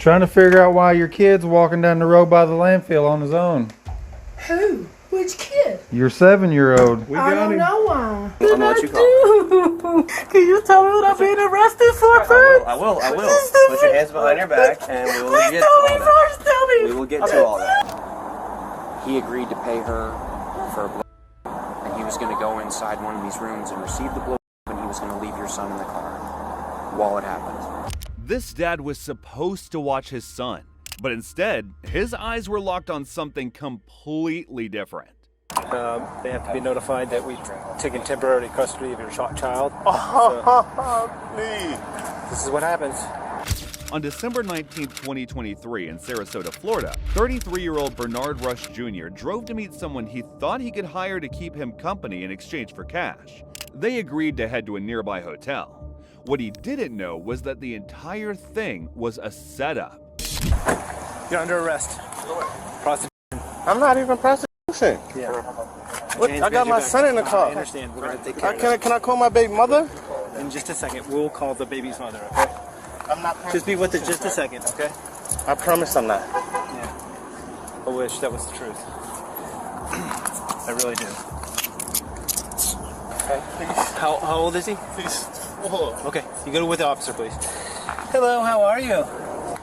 trying to figure out why your kid's walking down the road by the landfill on his own. Who? Which kid? Your 7-year-old. I don't know why. I'm gonna let you call. Can you tell me what I'm being arrested for first? I will. Put your hands behind your back and we will get to all that. Tell me. We will get to all that. He agreed to pay her for a blow, and he was going to go inside one of these rooms and receive the blow, and he was going to leave your son in the car while it happened. This dad was supposed to watch his son, but instead, his eyes were locked on something completely different. They have to be notified that we've taken temporary custody of your child. Please. This is what happens. On December 19, 2023 in Sarasota, Florida, 33-year-old Bernard Rush Jr. drove to meet someone he thought he could hire to keep him company in exchange for cash. They agreed to head to a nearby hotel. What he didn't know was that the entire thing was a setup. You're under arrest. Prostitution. I'm not even prostitution. Yeah. What? I got my son in the car. I understand. We're going to take care of Can I call my baby mother? In just a second, we'll call the baby's mother, okay? I'm not. Just be with it just a second, okay? I promise I'm not. Yeah. I wish that was the truth. I really do. Okay, please. How old is he? Please. Hold on. Okay, you go with the officer, please. Hello, how are you?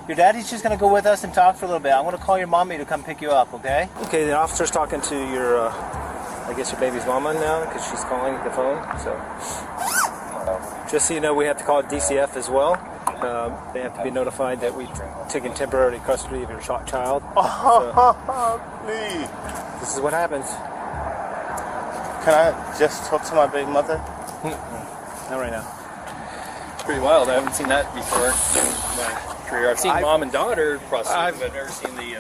Your daddy's just gonna go with us and talk for a little bit. I'm gonna call your mommy to come pick you up, okay? Okay, the officer's talking to your, I guess your baby's mama now, because she's calling the phone, so. Just so you know, we have to call DCF as well. They have to be notified that we've taken temporary custody of your child. Please. This is what happens. Can I just talk to my baby mother? Not right now. It's pretty wild. I haven't seen that before in my career. I've seen mom and daughter prostitute, but I've never seen the...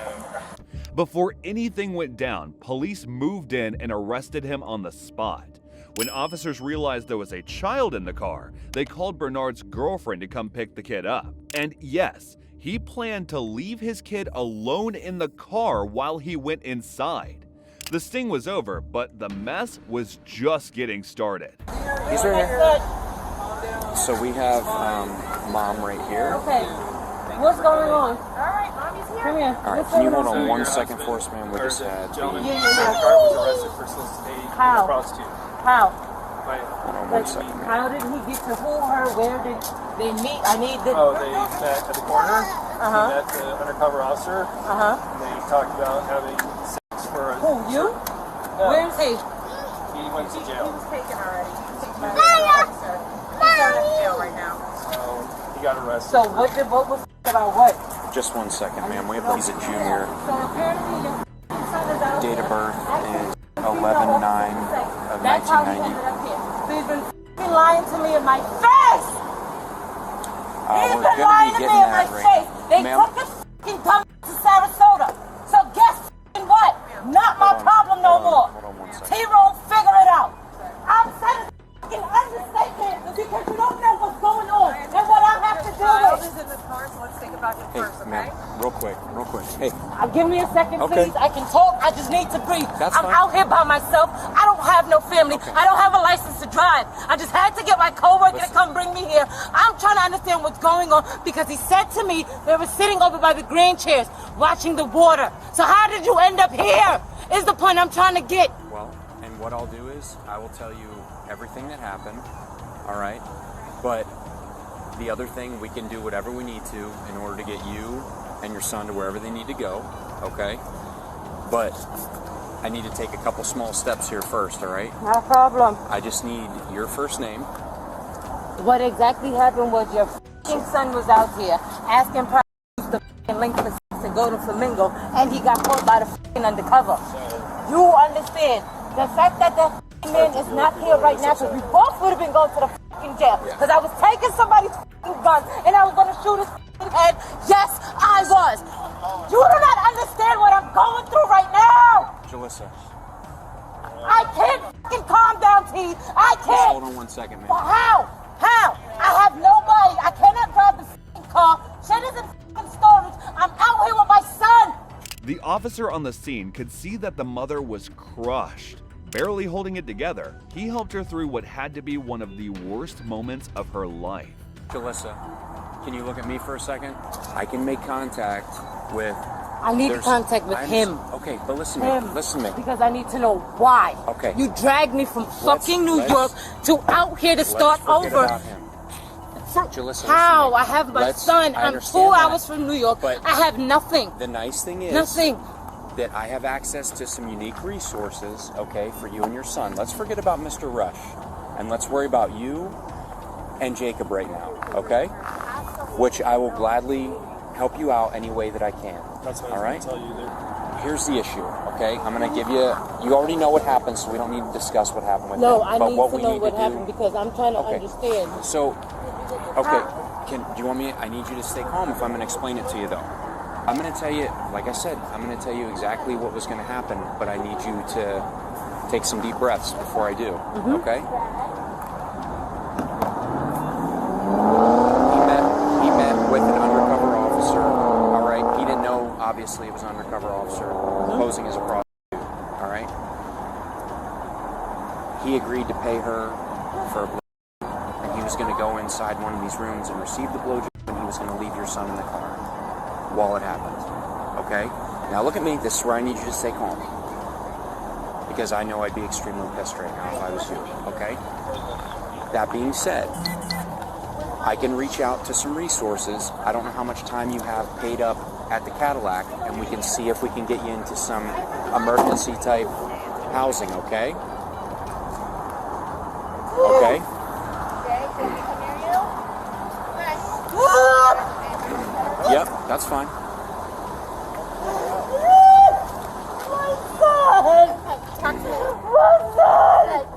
Before anything went down, police moved in and arrested him on the spot. When officers realized there was a child in the car, they called Bernard's girlfriend to come pick the kid up. And yes, he planned to leave his kid alone in the car while he went inside. The sting was over, but the mess was just getting started. He's right here. So we have mom right here. Okay. What's going on? All right, mommy's here. Come here. All right, can you hold on 1 second for us, man? We just had gentleman the... in the car was arrested for soliciting a prostitute. How? Hold on 1 second, man. How did he get to who, her, where did they meet? I need the... Oh, they met at the corner. He met the undercover officer. And they talked about having sex for a... Who, you? No. Where is he? He went to jail. He was taken already. He's out of jail right now. So he got arrested. So what was about what? Just 1 second, man. He's a junior. So apparently your son is out. Date of birth is 11/9 of That's how he 1990. ended up here. So he's been f***ing lying to me in my face! He's We're been going to lying be to me getting in my that right. face. They Ma'am? took this f***ing dumb to Sarasota. So guess f***ing what? Not my problem no more. Hold on 1 second. T-Roll, figure it out. I'm saying a f***ing understatement because you don't know what's going on and what I have to do with. Is in the car, so let's think about it Hey, first, okay? ma'am, real quick. Hey, Give me a second, Okay. please. I can talk. I just need to breathe. That's I'm fine. out here by myself. I don't have no family. I don't have a license to drive. I just had to get my coworker to come bring me here. I'm trying to understand what's going on because he said to me they were sitting over by the green chairs watching the water. So how did you end up here? Is the point I'm trying to get. well, and what I'll do is I will tell you everything that happened, all right? But the other thing, we can do whatever we need to in order to get you and your son to wherever they need to go, okay? But I need to take a couple small steps here first, all right? Not a problem. I just need your first name. What exactly happened was your f***ing son was out here asking prostitutes to f***ing link for sex and go to Flamingo, and he got caught by the f***ing undercover. You understand? The fact that the f***ing man is not here right now, because we both would have been going to the f***ing jail. Because I was taking somebody's f***ing gun, and I was going to shoot his f***ing head. Yes, I was. You do not understand what I'm going through right now. Jalissa, I can't f***ing calm down, T. I can't. hold on 1 second, man. Well, how? I have nobody. I cannot drive the f***ing car. Shit is in f***ing storage. I'm out here with my son. The officer on the scene could see that the mother was crushed. Barely holding it together, he helped her through what had to be one of the worst moments of her life. Jalissa, can you look at me for a second? I can make contact with... I need contact with him. Okay, but listen to me. Listen to me. Because I need to know why. Okay. You dragged me from fucking New York to out here to start over. About him. Listen, How? I have my son. I'm 2 hours from New York. But I have nothing. The nice thing is that I have access to some unique resources, okay, for you and your son. Let's forget about Mr. Rush, and let's worry about you and Jacob right now, okay? Which I will gladly help you out any way that I can. That's what all right? I was going to tell you there. Here's the issue, okay? I'm going to give you... You already know what happened, so we don't need to discuss what happened with him. No, I but need what to we know need what to do, happened because I'm trying to understand. So, okay, do you want me... I need you to stay calm if I'm going to explain it to you, though. I'm going to tell you, like I said, I'm going to tell you exactly what was going to happen, but I need you to take some deep breaths before I do, okay? He met with an undercover officer, all right? He didn't know, obviously, it was an undercover officer posing as a prostitute, all right? He agreed to pay her for a blowjob, and he was going to go inside one of these rooms and receive the blowjob, and he was going to leave your son in the car while it happened, okay? Now look at me, this is where I need you to stay calm. Because I know I'd be extremely pissed right now if I was you, okay? That being said, I can reach out to some resources. I don't know how much time you have paid up at the Cadillac, and we can see if we can get you into some emergency type housing, okay? Okay? Yep, that's fine.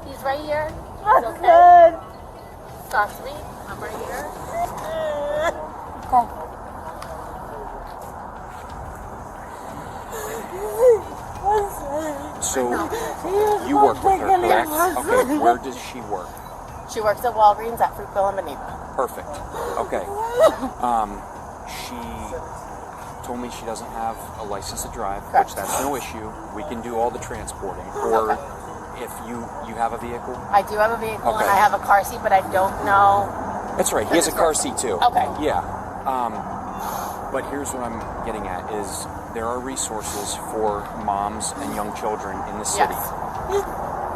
He's right here. He's okay. Talk to me. I'm right here. So, you work with her, correct? Okay, where does she work? She works at Walgreens at Fruitville and Manila. Perfect. Okay. She told me she doesn't have a license to drive, which that's no issue. We can do all the transporting. Or if you have a vehicle? I do have a vehicle and I have a car seat, but I don't know. That's right. He has a car seat too. Okay. Yeah. But here's what I'm getting at is there are resources for moms and young children in the city. Yes.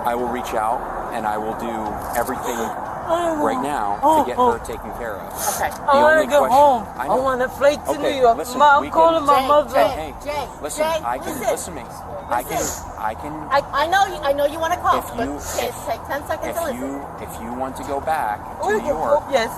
I will reach out and I will do everything right now to get her taken care of. Okay. I want to go home. I want to flight to New York. Listen, I'm calling my mother. Hey, listen, I can listen to me. I know you want to call, If but you- take 10 seconds to listen. If you want to go back to New York, Yes.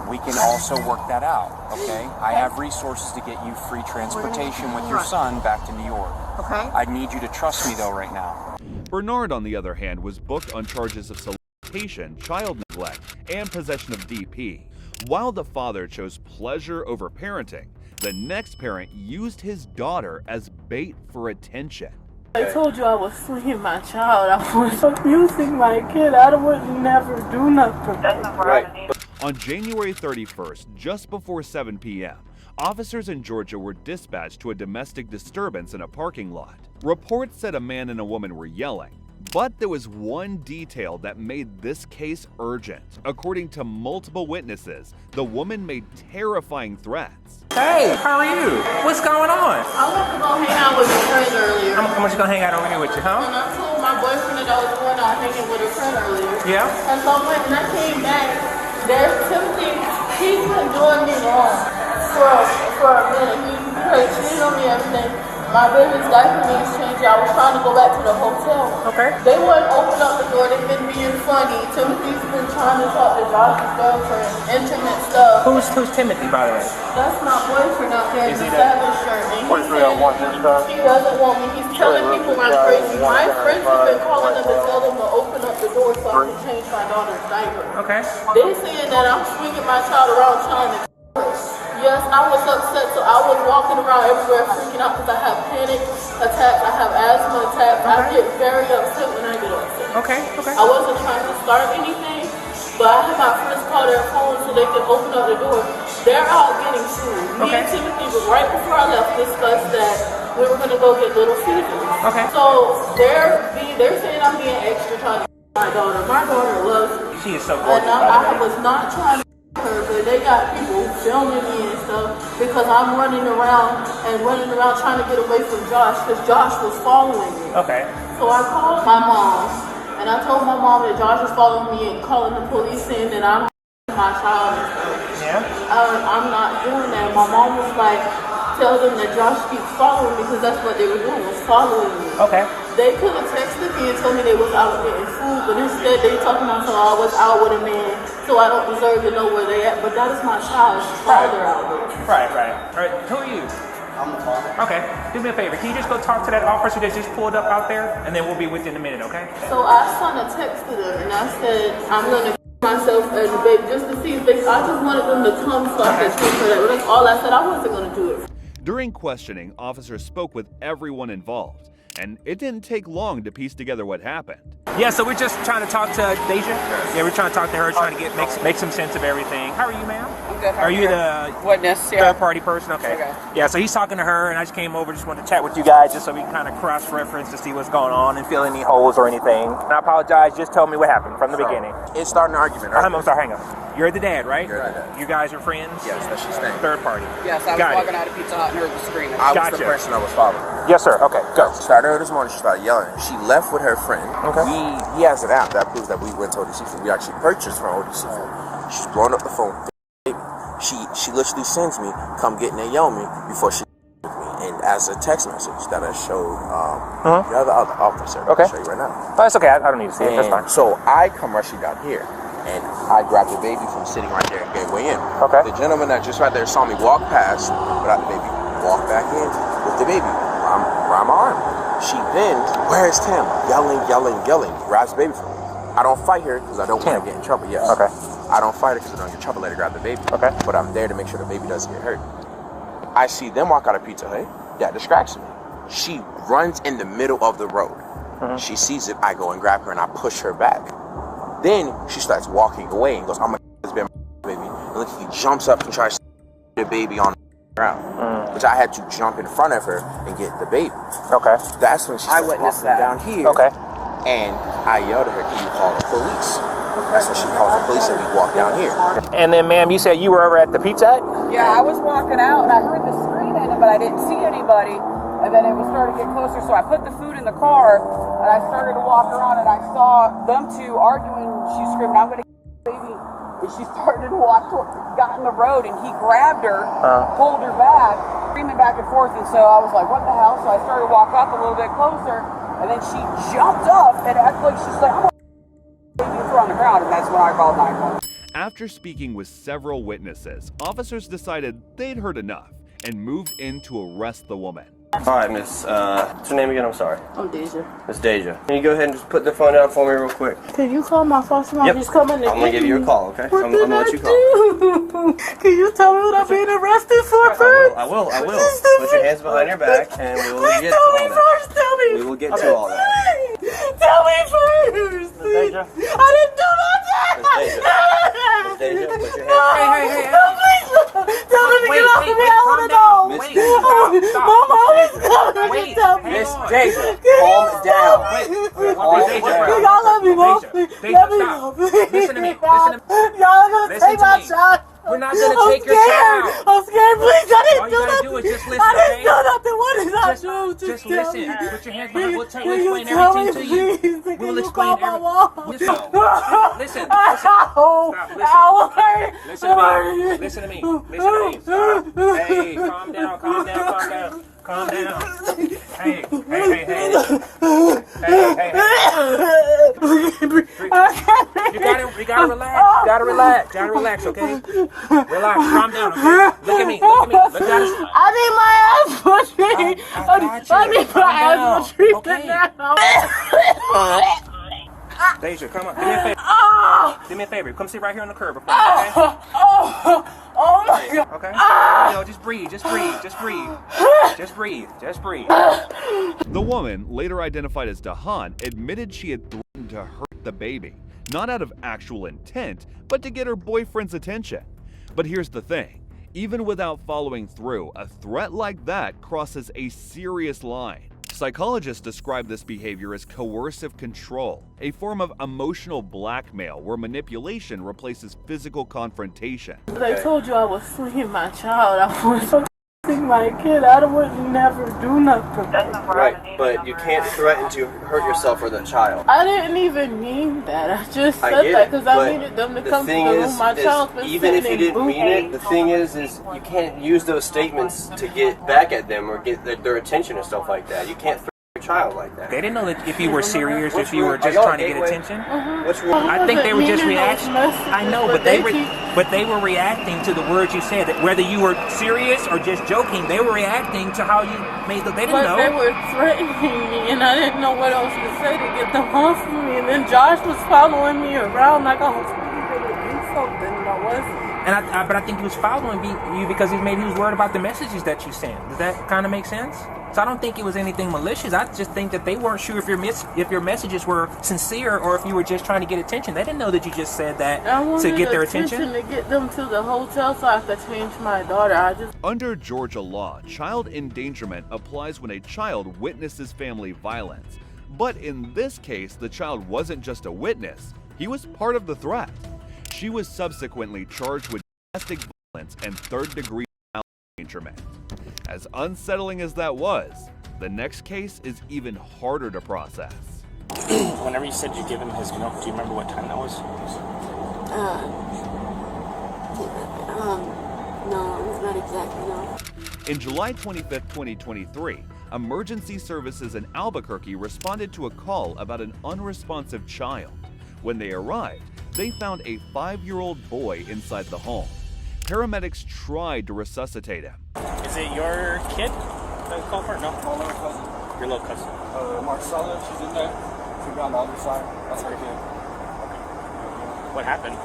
we can also work that out, okay? I have resources to get you free transportation with your son back to New York. Okay. I need you to trust me though right now. Bernard, on the other hand, was booked on charges of solicitation, child neglect, and possession of DP. While the father chose pleasure over parenting, the next parent used his daughter as bait for attention. I told you I was slinging my child. I was abusing my kid. I would never do nothing. Right. On January 31st, just before 7 p.m., officers in Georgia were dispatched to a domestic disturbance in a parking lot. Reports said a man and a woman were yelling, but there was one detail that made this case urgent. According to multiple witnesses, the woman made terrifying threats. Hey, how are you? What's going on? I went to go hang out with a friend earlier. How much you gonna hang out over here with you, huh? And I told my boyfriend that I was going out hanging with a friend earlier. Yeah? And so I went and I came back. There's Timothy. He's been doing me wrong for a minute. He cheated on me and everything. My baby's diaper needs changing. I was trying to go back to the hotel. Okay. They wouldn't open up the door. They've been being funny. Timothy's been trying to talk to Josh's girlfriend. Intimate stuff. Who's Timothy, by the way? That's my boyfriend out there in the savage shirt. And What is real want this stuff? he doesn't want me. He's telling people I'm crazy. My friends have been calling them to tell them to open up the door so I can change my daughter's diaper. Okay. They saying that I'm swinging my child around trying to. Yes, I was upset, so I was walking around everywhere freaking out because I have panic attacks, I have asthma attacks. I get very upset when I get upset. Okay. I wasn't trying to start anything, but I had my friends call their phone so they could open up the door. They're out getting sued. Me and Timothy, but right before I left, discussed that we were going to go get Little Caesars. Okay. So they're saying I'm being extra trying to get my daughter. My daughter loves me. She is so And gorgeous, by the I way. was not trying to But they got people filming me and stuff because I'm running around trying to get away from Josh because Josh was following me. Okay. So I called my mom and I told my mom that Josh was following me and calling the police saying that I'm my child and stuff. Yeah. I'm not doing that. My mom was like, tell them that Josh keeps following me because that's what they were doing, was following me. Okay. They could have texted me and told me they was out getting food, but instead they talking about so I was out with a man, so I don't deserve to know where they at. But that is my child's father out there. Right. All right. Who are you? I'm the father. Okay. Do me a favor. Can you just go talk to that officer that just pulled up out there, and then we'll be with you in a minute, okay? So I sent a text to them and I said I'm gonna myself and the baby just to see if they. I just wanted them to come so I could treat for that. But that's all I said. I wasn't gonna do it. During questioning, officers spoke with everyone involved, and it didn't take long to piece together what happened. Yeah, so we're just trying to talk to Deja. Yeah, we're trying to talk to her, trying to make some sense of everything. How are you, ma'am? I'm good. Are you the witness? third party person? Okay. Yeah, so he's talking to her, and I just came over, just wanted to chat with you guys, just so we can kind of cross-reference to see what's going on and fill any holes or anything. And I apologize. Just tell me what happened from the beginning. It started an argument. Right? I'm sorry. Hang on. You're the dad, right? You're the dad. You guys are friends? Yes, that's his name. Third party. Yes, I was walking out of Pizza Hut and heard the screaming. I was the person that was following her. Yes, sir. Okay, go. She started early this morning. She started yelling. She left with her friend. Okay. He has an app that proves that we went to ODC Food. We actually purchased from ODC Food. She's blowing up the phone. She literally sends me, come get Naomi before she with me. And as a text message that I showed the other officer. Okay. I'll show you right now. Oh, that's okay. I don't need to see it. That's fine. So I come rushing down here. And I grabbed the baby from sitting right there and gave way in. Okay. The gentleman that just right there saw me walk past without the baby, walked back in with the baby around my arm. She then, where's Tim? Yelling, grabs the baby from me. I don't fight her because I don't want to get in trouble, yes. Okay. I don't fight her because I don't get in trouble, let her grab the baby. Okay. But I'm there to make sure the baby doesn't get hurt. I see them walk out of Pizza Hut. That distracts me. She runs in the middle of the road. She sees it, I go and grab her and I push her back. Then she starts walking away and goes, I'm gonna this baby. And look, he jumps up and tries to the baby on the ground, which I had to jump in front of her and get the baby. Okay. That's when she starts walking down here. Okay. And I yelled at her, can you call the police? That's when she calls the police and we walk down here. And then, ma'am, you said you were over at the Pizza Hut? Yeah, I was walking out and I heard the screaming, but I didn't see anybody. And then it was starting to get closer, so I put the food in the car and I started to walk around and I saw them two arguing. She screamed, I'm going to get the baby. And she started to walk, got in the road and he grabbed her, pulled her back, screaming back and forth. And so I was like, what the hell? So I started to walk up a little bit closer and then she jumped up and acted like she's like, I'm going to baby throw on the ground. And that's when I called 911. After speaking with several witnesses, officers decided they'd heard enough and moved in to arrest the woman. All right, Miss, what's your name again? I'm sorry. I'm Deja. Miss Deja. Can you go ahead and just put the phone down for me real quick? Can you call my foster mom? Yep. Just come in and I'm going to give you a call, okay? What I'm going to let you call. do? Can you tell me what I'm being arrested for first? I will. Put your hands behind your back and we will get to all that. Tell me. We will get to all that. Tell me first. Deja. I didn't do nothing. Miss Deja, put your hands Hey. No, please. Tell me to get off of me. I want to know. Miss Deja. My mom is coming. Wait, Tell me. Miss Deja, calm down. Y'all let me go. Let me go. Listen to me. Y'all gonna take my shot. We're not going to take your child. I'm scared. Please, I didn't All do you gotta nothing. do is just listen, I didn't okay? do nothing. What did I do? Just tell listen. me. Put your hands behind. We'll Can you explain tell me, everything to you. please? We'll Can you explain call my everything. mom? Listen. Ow. Stop. Listen. Ow. Listen to me. Stop. Hey, calm down. Hey. You gotta relax, okay? Relax, calm down, okay? Look at me. Look at us. I need my ass for treatment. I need my ass for treatment now. Deja, come on. Do me a favor. Come sit right here on the curb, okay? Oh my God. Okay? No, just breathe. The woman, later identified as Dahan, admitted she had threatened to hurt the baby, not out of actual intent, but to get her boyfriend's attention. But here's the thing. Even without following through, a threat like that crosses a serious line. Psychologists describe this behavior as coercive control, a form of emotional blackmail where manipulation replaces physical confrontation. They told you I was freeing my child. I was my kid. I would never do nothing. Right, but you can't threaten to hurt yourself or the child. I didn't even mean that. I just said that because I needed them to come to the room. My child's been even if you sitting didn't mean it, the thing is you can't use those statements to get back at them or get their attention and stuff like that. You can't threaten your child like that. They didn't know that if you were serious, if you were just trying to get attention. What's wrong? I think they were just reacting. I know, but they were reacting to the words you said. That whether you were serious or just joking, they were reacting to how you made them. They didn't know. They were threatening me, and I didn't know what else to say to get them off of me. And then Josh was following me around like I was going to do something, and I wasn't. But I think he was following you because maybe he was worried about the messages that you sent. Does that kind of make sense? So I don't think it was anything malicious. I just think that they weren't sure if your messages were sincere or if you were just trying to get attention. They didn't know that you just said that to get their attention. To get them to the hotel so I could change my daughter. Under Georgia law, child endangerment applies when a child witnesses family violence. But in this case, the child wasn't just a witness, he was part of the threat. She was subsequently charged with domestic violence and third-degree endangerment. As unsettling as that was, the next case is even harder to process. Whenever you said you give him his milk, do you remember what time that was? No, it's not exactly, no. In July 25, 2023, emergency services in Albuquerque responded to a call about an unresponsive child. When they arrived, they found a 5-year-old boy inside the home. Paramedics tried to resuscitate him. Is it your kid that you called for? No? My little cousin. Your little cousin. Marcella, she's in there. She's on the other side. That's her kid. What happened?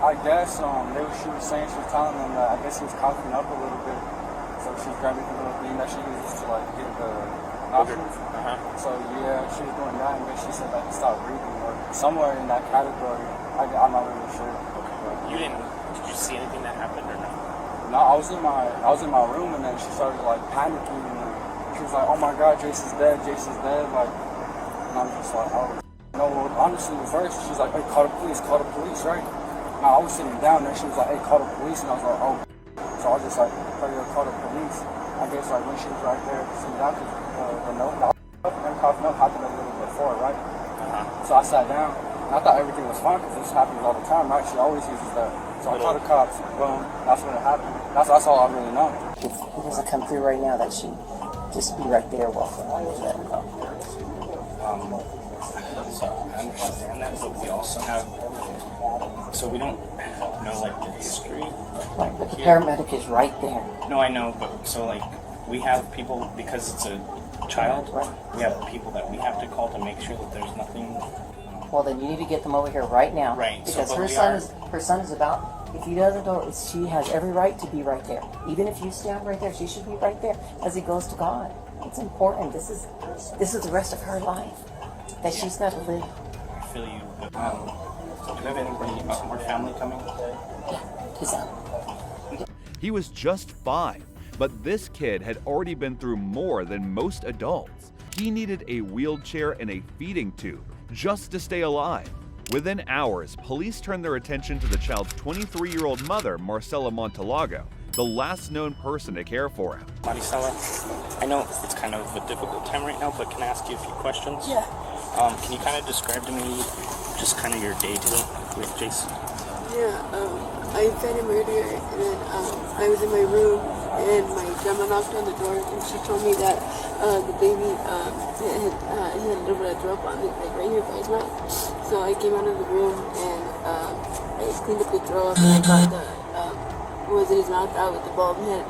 I guess she was saying, she was telling them that I guess he was coughing up a little bit. So she's grabbing the little thing that she uses to like get the nostrils. So yeah, she was doing that, and then she said that he stopped breathing or somewhere in that category. I'm not really sure. Did you see anything that happened or no? No, I was in my room, and then she started like panicking, and she was like, "Oh my God, Jason's dead, Jason's dead!" Like, and I'm just like, "Oh no." Well, honestly, first she's like, "Hey, call the police, right?" Now I was sitting down there, she was like, "Hey, call the police," and I was like, "Oh." So I was just like, "Call the police." I guess like when she was right there, sitting down, the note, and coughing up happened a little before, right? So I sat down. I thought everything was fine because this happens all the time, right? She always uses that. So I called the cops. Boom. That's when it happened. That's all I really know. If it doesn't come through right now, that she just be right there walking on let him go. So I understand that, but we also have. So we don't know like the history. Right, but the paramedic is right there. No, I know, but so like we have people because it's a child. Right. We have people that we have to call to make sure that there's nothing. Well, then you need to get them over here right now. Right. Because her son is about. If he doesn't go, she has every right to be right there. Even if you stand right there, she should be right there as he goes to God. It's important. This is the rest of her life that she's got to live. I feel you. But, do you have anybody, more family coming? Yeah, his son. He was just 5, but this kid had already been through more than most adults. He needed a wheelchair and a feeding tube just to stay alive. Within hours, police turned their attention to the child's 23-year-old mother, Marcela Montelago, the last known person to care for him. Maricela, I know it's kind of a difficult time right now, but can I ask you a few questions? Yeah. Can you kind of describe to me just kind of your day-to-day with Jason? Yeah, I fed him earlier, and then I was in my room, and my grandma knocked on the door, and she told me that the baby he had a little bit of drop on it, like right here by his mouth. So I came out of the room, and I cleaned up the throw up, and I got the what was in his mouth out with the bulb. He had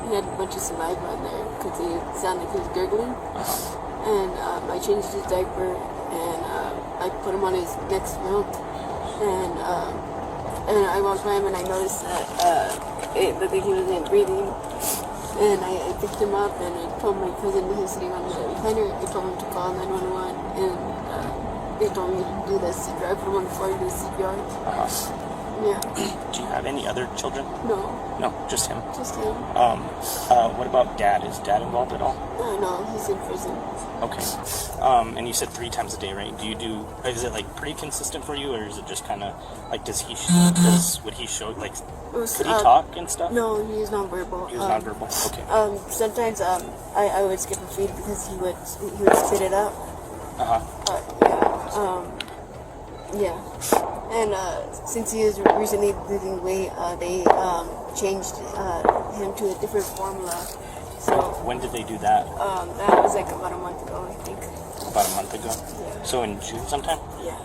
he had a bunch of saliva in there because it sounded like he was gurgling. And I changed his diaper, and I put him on his next milk, and I walked by him, and I noticed that it looked like he wasn't breathing. And I picked him up, and I told my cousin who was sitting on the recliner, I told him to call 911, and they told me to do this CPR. I put him on the floor to do CPR. Yeah. Do you have any other children? No. No, just him. Just him. What about dad? Is dad involved at all? No, he's in prison. Okay. And you said 3 times a day, right? Is it like pretty consistent for you, or is it just kind of like, would he show, like, could he talk and stuff? No, he is nonverbal. He was nonverbal. Okay. Sometimes I would skip a feed because he would spit it out. Yeah. And since he is recently losing weight, they changed him to a different formula. So when did they do that? That was like about a month ago, I think. About a month ago? Yeah. So in June sometime? Yeah.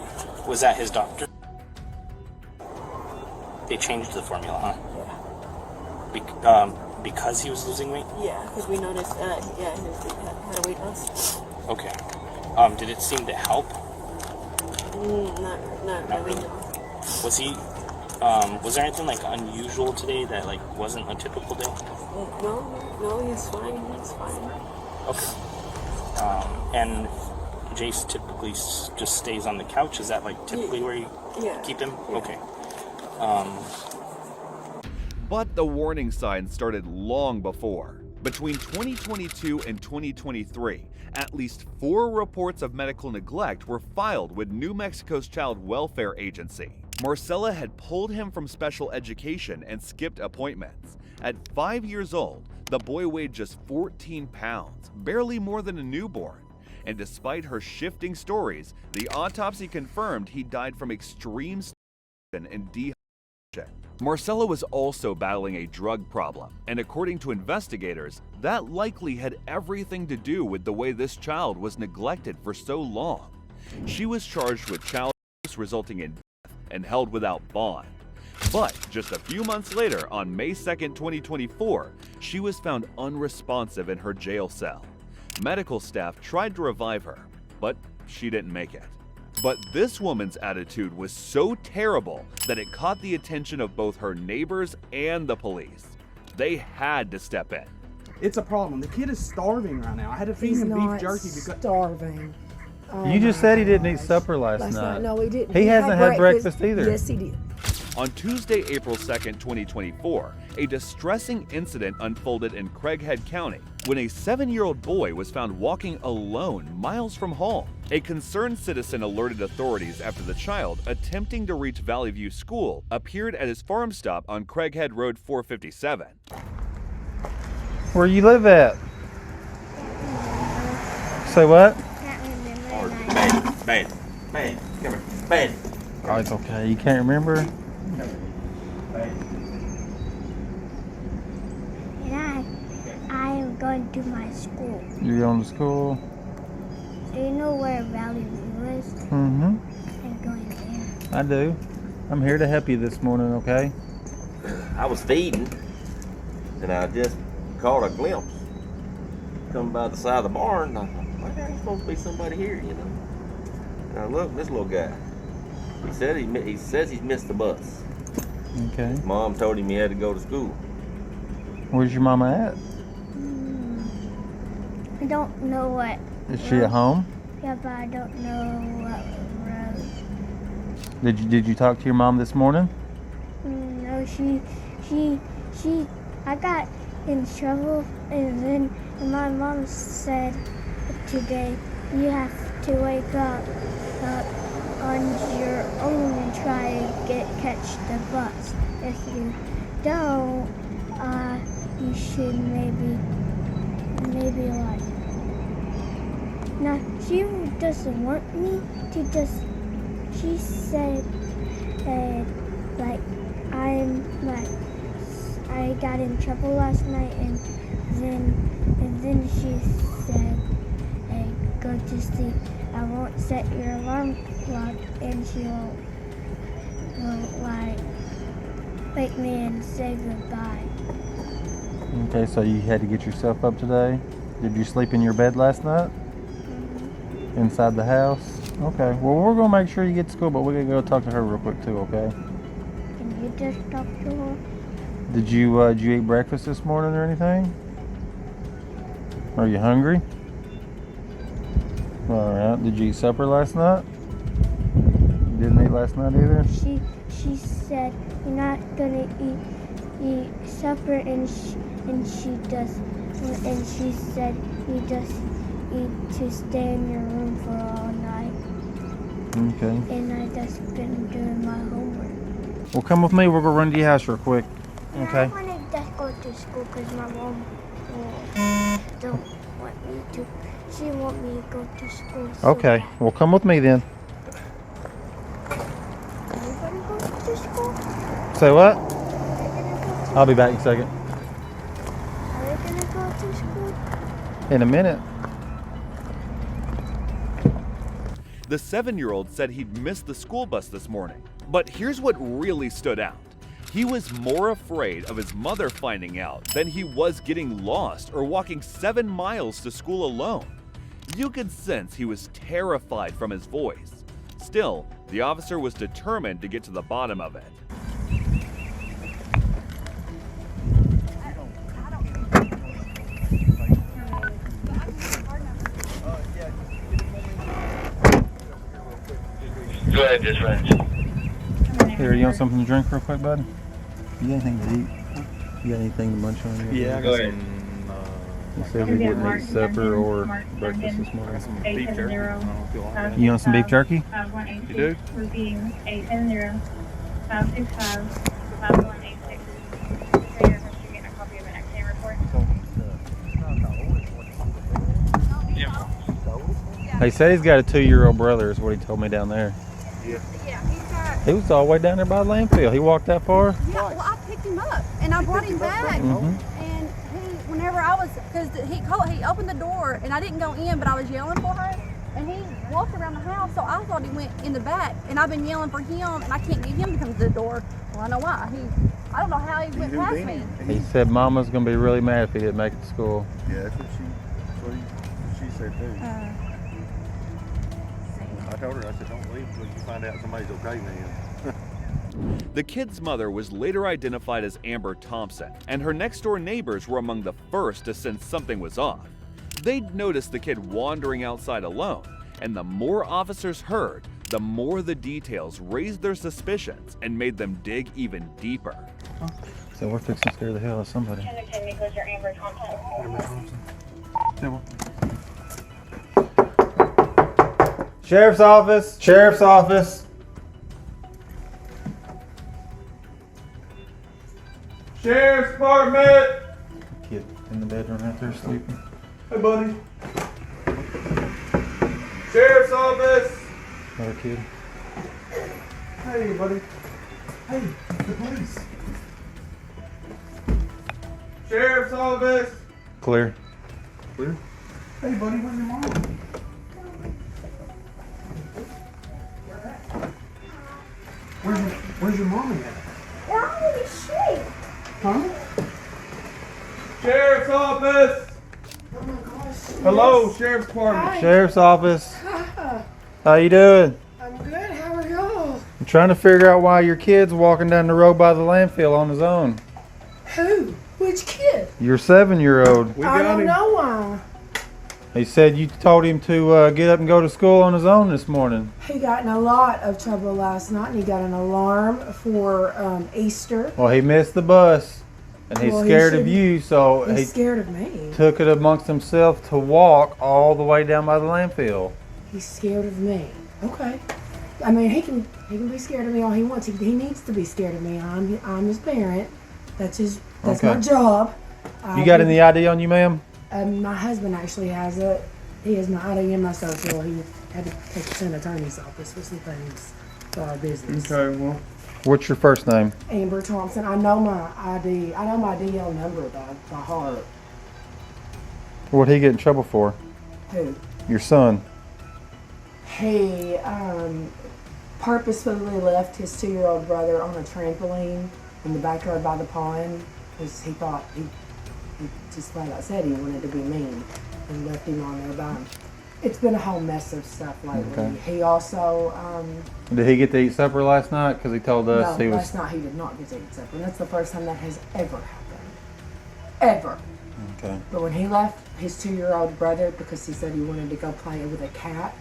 Was that his doctor? They changed the formula, huh? Yeah. Because he was losing weight? Yeah, because we noticed, he had a weight loss. Okay. Did it seem to help? Not really. No. Was he, was there anything like unusual today that like wasn't a typical day? No, he's fine. He's fine. Okay. And Jace typically just stays on the couch. Is that like typically where you keep him? Yeah. Okay. But the warning signs started long before. Between 2022 and 2023, at least 4 reports of medical neglect were filed with New Mexico's Child Welfare Agency. Marcella had pulled him from special education and skipped appointments. At 5 years old, the boy weighed just 14 pounds, barely more than a newborn. And despite her shifting stories, the autopsy confirmed he died from extreme starvation and dehydration. Marcella was also battling a drug problem, and according to investigators, that likely had everything to do with the way this child was neglected for so long. She was charged with child abuse resulting in death and held without bond. But just a few months later, on May 2nd, 2024, she was found unresponsive in her jail cell. Medical staff tried to revive her, but she didn't make it. But this woman's attitude was so terrible that it caught the attention of both her neighbors and the police. They had to step in. It's a problem. The kid is starving right now. I had to feed him beef jerky because starving. You just said he didn't eat supper last night. No, he didn't. He hasn't had breakfast either. Yes, he did. On Tuesday, April 2nd, 2024, a distressing incident unfolded in Craighead County when a 7-year-old boy was found walking alone miles from home. A concerned citizen alerted authorities after the child, attempting to reach Valley View School, appeared at his farm stop on Craighead Road 457. Where you live at? Say what? Bad. Come here. Bad. Oh, it's okay. You can't remember? And I am going to my school. You're going to school? Do you know where Valley View is? Mm-hmm. I'm going there. I do. I'm here to help you this morning, okay? I was feeding, and I just caught a glimpse. Come by the side of the barn, and I thought, well, there's supposed to be somebody here, you know. And I look, this little guy. He says he's missed the bus. Okay. His mom told him he had to go to school. Where's your mama at? I don't know what. Is she at home? Yeah, but I don't know what road. Did you talk to your mom this morning? No, I got in trouble, and then my mom said today you have to wake up on your own and try to catch the bus. If you don't, you should maybe like. Now she doesn't want me to just. She said like I got in trouble last night, and then she said, hey, go to sleep. I won't set your alarm clock, and she won't like wake me and say goodbye. Okay, so you had to get yourself up today? Did you sleep in your bed last night? Mm-hmm. Inside the house? Okay, well, we're going to make sure you get to school, but we're going to go talk to her real quick too, okay? Can you just talk to her? Did you eat breakfast this morning or anything? Are you hungry? All right. Did you eat supper last night? You didn't eat last night either? She she said, "You're not gonna eat supper," and she said, "You just eat to stay in your room for all night." Okay. And I just been doing my homework. Well, come with me. We'll go run to your house real quick. Okay. I want to just go to school because my mom don't want me to. She want me to go to school. So Okay. Well, come with me then. Are you gonna go to school? Say what? I'll be back in a second. Are you gonna go to school? In a minute. The 7-year-old said he'd missed the school bus this morning. But here's what really stood out. He was more afraid of his mother finding out than he was getting lost or walking 7 miles to school alone. You could sense he was terrified from his voice. Still, the officer was determined to get to the bottom of it. Go ahead, just friends. Here, you want something to drink real quick, bud? You got anything to eat? You got anything to munch on? Yeah, I got some. You said we didn't eat supper or breakfast this morning. Some beef jerky. I don't know if you like that. You want some beef jerky? You do? Repeating 870-565-5186. So you're getting a copy of an exam report? He said he's got a 2-year-old brother, is what he told me down there. Yeah. He was all the way down there by the landfill. He walked that far? Yeah, well, I picked him up and I brought him back. Mhm. And whenever I was, because he opened the door and I didn't go in, but I was yelling for her. And he walked around the house, so I thought he went in the back. And I've been yelling for him, and I can't get him to come to the door. Well, I know why. I don't know how he went past me. He said Mama's going to be really mad if he didn't make it to school. Yeah, that's what she said too. I told her, I said, don't leave until you find out somebody's okay, man. The kid's mother was later identified as Amber Thompson, and her next-door neighbors were among the first to sense something was off. They'd noticed the kid wandering outside alone, and the more officers heard, the more the details raised their suspicions and made them dig even deeper. So we're fixing to scare the hell out of somebody. Amber Thompson. Sheriff's office! Sheriff's office! Sheriff's department! Kid in the bedroom out there sleeping. Hey, buddy. Sheriff's office! Another kid. Hey, buddy. Hey, the police. Sheriff's office! Clear. Clear? Hey, buddy, where's your mom? Where's your mom at? Holy shit! Huh? Sheriff's office! Oh my gosh. Hello, yes. Sheriff's Department. Hi. Sheriff's office. How you doing? I'm good. How are y'all? I'm trying to figure out why your kid's walking down the road by the landfill on his own. Who? Which kid? Your 7-year-old. I don't know why. He said you told him to get up and go to school on his own this morning. He got in a lot of trouble last night, and he got an alarm for Easter. Well, he missed the bus, and he's scared of you, so He's scared of me. took it amongst himself to walk all the way down by the landfill. He's scared of me. Okay. I mean, he can be scared of me all he wants. He needs to be scared of me. I'm his parent. That's Okay. my job. You got any ID on you, ma'am? My husband actually has it. He has my ID and my social. He had to take it to an attorney's office for some things for our business. Okay, well. What's your first name? Amber Thompson. I know my ID. I know my DL number by heart. What'd he get in trouble for? Who? Your son. He purposefully left his 2-year-old brother on a trampoline in the backyard by the pond because he thought he just like I said, he wanted to be mean and left him on there by him. It's been a whole mess of stuff lately. Okay. He also Did he get to eat supper last night? Because he told us no, he was. last night he did not get to eat supper. And that's the first time that has ever happened. Ever. Okay. But when he left his 2-year-old brother because he said he wanted to go play with a cat,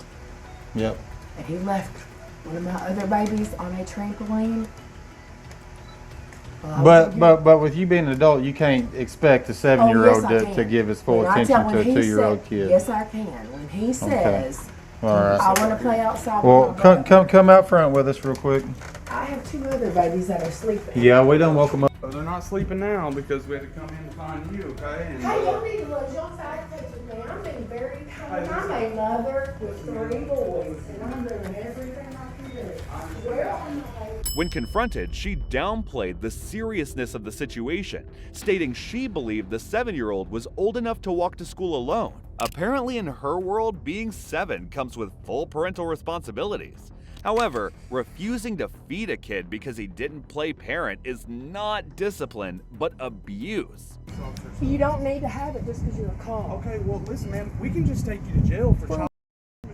Yep. and he left one of my other babies on a trampoline, But with you being an adult, you can't expect a 7-year-old Oh, yes, to give his full When I attention tell- to a when he 2-year-old said- kid. Yes, I can. When he says, All right. I want to play outside Well, with my come out front with us real quick. I have 2 other babies that are sleeping. Yeah, we done woke them up. They're not sleeping now because we had to come in and find you, okay? And, Hey, y'all need to lose your side with me. I'm being very kind. I'm a mother with 3 boys, and I'm doing everything I can do. Well, When confronted, she downplayed the seriousness of the situation, stating she believed the 7-year-old was old enough to walk to school alone. Apparently in her world, being 7 comes with full parental responsibilities. However, refusing to feed a kid because he didn't play parent is not discipline, but abuse. you don't need to have it just because you're a cop. okay, well, listen, man, we can just take you to jail for child.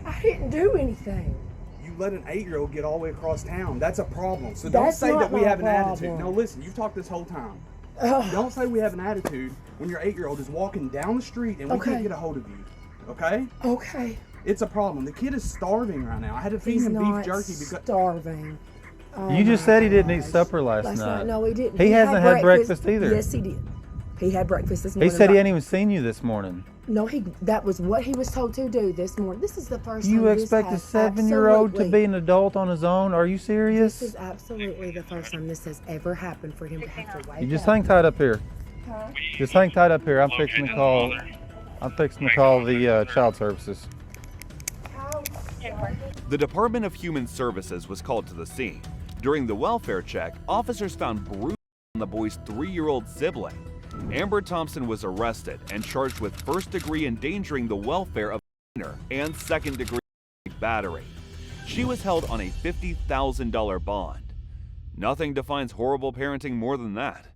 I didn't do anything. You let an 8-year-old get all the way across town. That's a problem. So That's don't say not that we my have an attitude. problem. No, listen, you've talked this whole time. Ugh. Don't say we have an attitude when your 8-year-old is walking down the street and we Okay. can't get a hold of you. Okay? Okay. It's a problem. The kid is starving right now. I had to feed He's him not beef jerky because starving. Oh You just my said he didn't eat gosh. supper last Last night. No, he didn't. He hasn't had breakfast either. Yes, he did. He had breakfast this He morning. said he hadn't even seen you this morning. No, that was what he was told to do this morning. This is the first time You this expect a has 7-year-old to absolutely- be an adult on his own? Are you serious? This is absolutely the first time this has ever happened for him to have to wake You just up. hang tight up here. Huh? Just hang tight up here. I'm fixing to call the child services. The Department of Human Services was called to the scene. During the welfare check, officers found bruises on the boy's 3-year-old sibling. Amber Thompson was arrested and charged with first-degree endangering the welfare of a minor and second-degree battery. She was held on a $50,000 bond. Nothing defines horrible parenting more than that.